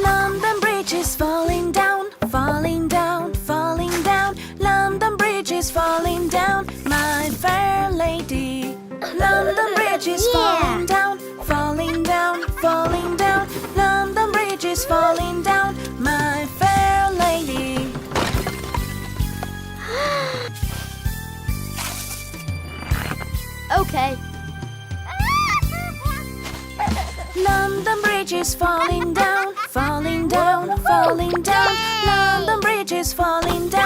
London Bridge is falling down, falling down, falling down. London Bridge is falling down, my fair lady. London Bridge is falling down, falling down, falling down. London Bridge is falling down, my fair lady. Okay. London Bridge is falling down, falling down, falling down. London Bridge is falling down.